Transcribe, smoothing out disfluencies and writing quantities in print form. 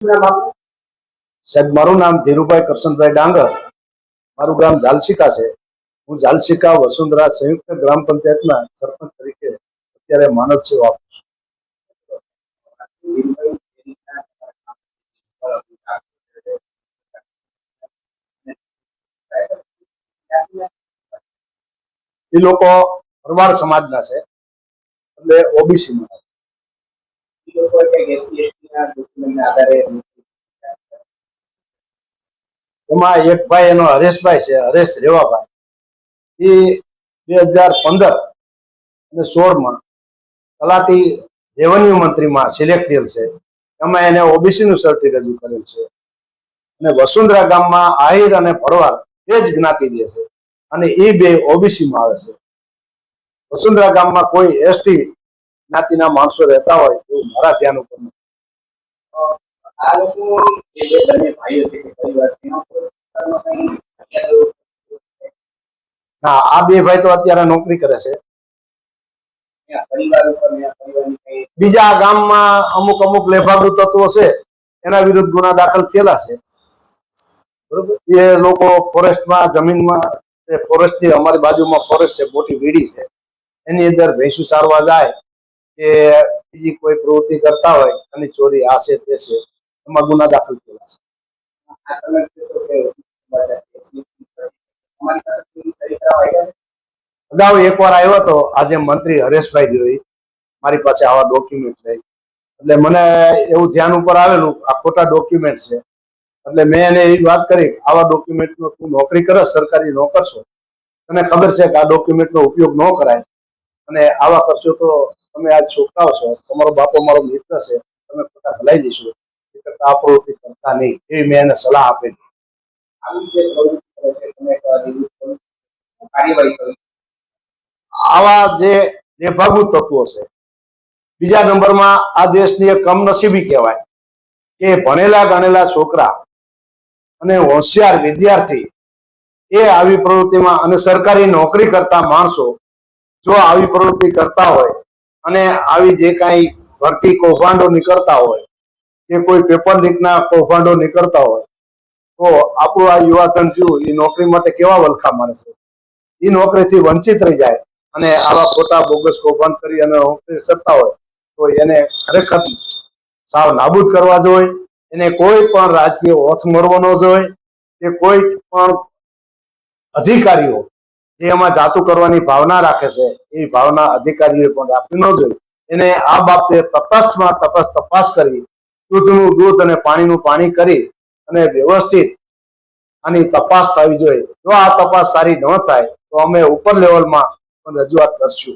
સાહેબ, મારું નામ ધીરુભાઈ કરશનભાઈ ડાંગર, મારું ગામ ઝાલશીકા છે. હું ઝાલશીકા વસુંધરા સંયુક્ત ગ્રામ પંચાયતના સરપંચ તરીકે અત્યારે માનવ સેવા આપું છું. એ લોકો ભરવાડ સમાજના છે, એટલે ઓબીસી માં. એમાં એક ભાઈ એનો હરેશભાઈ છે, હરેશ રેવાભાઈ. એ 2015 અને 16 તલાટી રેવન્યુ મંત્રીમાં સિલેક્ટ થયેલ છે. એમાં એને ઓબીસી નું સર્ટિ રજૂ કરેલ છે. અને વસુંધરા ગામમાં આહિર અને ભરવાડ એ જ જ્ઞાતિ દે છે, અને એ બે ઓબીસી માં આવે છે. વસુંધરા ગામમાં કોઈ એસટી જ્ઞાતિના માણસો રહેતા હોય એવું મારા ધ્યાન ઉપર નથી. હા, આ બે ભાઈ તો અત્યારે નોકરી કરે છે. બીજા ગામમાં અમુક અમુક લેભાગુ તત્વો છે, એના વિરુદ્ધ ગુના દાખલ થયેલા છે. બરોબર, એ લોકો ફોરેસ્ટમાં જમીનમાં, ફોરેસ્ટની અમારી બાજુમાં ફોરેસ્ટ છે, મોટી વીડી છે, એની અંદર ભેંસુ સારવા જાય કે બીજી કોઈ પ્રવૃત્તિ કરતા હોય અને ચોરી આ છે તે છે, એમાં ગુના દાખલ થયેલા છે. અગાઉ એકવાર આવ્યો હતો, આજે મંત્રી હરેશભાઈ જોઈ મારી પાસે આવા ડોક્યુમેન્ટ લઈ, એટલે મને એવું ધ્યાન ઉપર આવેલું આ ખોટા ડોક્યુમેન્ટ છે. એટલે મેં એને એવી વાત કરી, આવા ડોક્યુમેન્ટનો તું નોકરી કરે, સરકારી નોકર છો, તને ખબર છે કે આ ડોક્યુમેન્ટનો ઉપયોગ ન કરાય, અને આવા કરશો તો તમે આજ છોકરાઓ છો, તમારો બાપો મારો મિત્ર છે, તમે ખોટા ભલાઈ જઈશું, એ કરતા આ પ્રવૃત્તિ કરતા નહીં, એવી મેં એને સલાહ આપેલી. આવા જે લેભાગુ તત્વો છે, બીજા નંબરમાં આ દેશની એક કમનસીબી કહેવાય કે ભણેલા ગણેલા છોકરા અને હોશિયાર વિદ્યાર્થી એ આવી પ્રવૃત્તિમાં, અને સરકારી નોકરી કરતા માણસો જો આવી પ્રવૃત્તિ કરતા હોય અને આવી જે કાંઈ ભરતી કૌભાંડો નીકળતા હોય કે કોઈ પેપર લીકના કૌભાંડો નીકળતા હોય, તો આપણું આ યુવાધન થયું એ નોકરી માટે કેવા વલખા મારે છે. એ નોકરીથી વંચિત રહી જાય અને આવા ખોટા બોગસ કૌભાંડ કરી અને નોકરી કરતા હોય, તો એને ખરેખર સાવ નાબૂદ કરવા જોઈએ. એને કોઈ પણ રાજકીય ઓથ મળવો ન જોઈએ, કે કોઈ પણ અધિકારીઓ જે એમાં જાતું કરવાની ભાવના રાખે છે એ ભાવના અધિકારીઓ પણ રાખવી ન જોઈએ. એને આ બાબતે તપાસ કરી, દૂધનું દૂધ અને પાણીનું પાણી કરી અને વ્યવસ્થિત આની તપાસ થવી જોઈએ. જો આ તપાસ સારી ન થાય તો અમે ઉપર લેવલમાં પણ રજૂઆત કરશું.